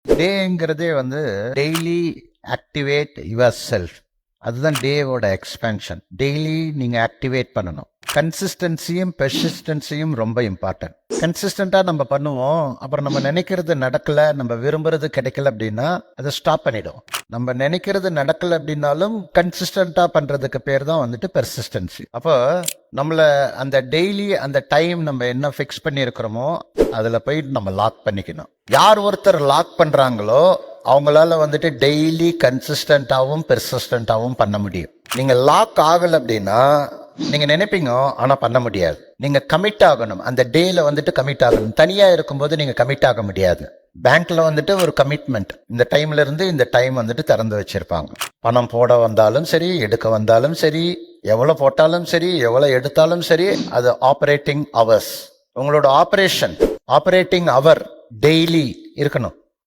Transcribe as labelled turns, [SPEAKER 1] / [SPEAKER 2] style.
[SPEAKER 1] டேங்கிறதே daily activate your self. அதுதான் டேவோட expansion. Daily நீங்க activate பண்ணணும். கன்சிஸ்டன்சியும் பெர்சிஸ்டன்சியும் ரொம்ப இம்பார்ட்டன்ட். கன்சிஸ்டண்டா நம்ம பண்ணுவோம், அப்புறம் நம்ம நினைக்கிறது நடக்கல, நம்ம விரும்புறது கிடைக்கல அப்படின்னா அதை ஸ்டாப் பண்ணிடும். நம்ம நினைக்கிறது நடக்கல அப்படின்னாலும் கன்சிஸ்டண்டா பண்றதுக்கு பேர் தான் பெர்சிஸ்டன்சி. அப்போ நம்மள அந்த டெய்லி அந்த டைம் நம்ம என்ன ஃபிக்ஸ் பண்ணியிருக்கிறோமோ அதுல போயிட்டு நம்ம லாக் பண்ணிக்கணும். யார் ஒருத்தர் லாக் பண்றாங்களோ அவங்களால டெய்லி கன்சிஸ்டன்டாவும் பெர்சிஸ்டன்டாவும் பண்ண முடியும். நீங்க லாக் ஆகல அப்படின்னா நீங்க நினைப்பீங்க, ஆனா பண்ண முடியாது. நீங்க கமிட் ஆகணும். அந்த டேல கமிட் ஆகணும். தனியா இருக்கும்போது நீங்க கமிட் ஆக முடியாது. பேங்க்ல ஒரு கமிட்மெண்ட், இந்த டைம்ல இருந்து இந்த டைம் திறந்து வச்சிருப்பாங்க. பணம் போட வந்தாலும் சரி, எடுக்க வந்தாலும் சரி, எவ்வளவு போட்டாலும் சரி, எவ்வளவு எடுத்தாலும் சரி, அது ஆபரேட்டிங் அவர்ஸ். உங்களோட ஆபரேட்டிங் அவர் டெய்லி இருக்கணும்.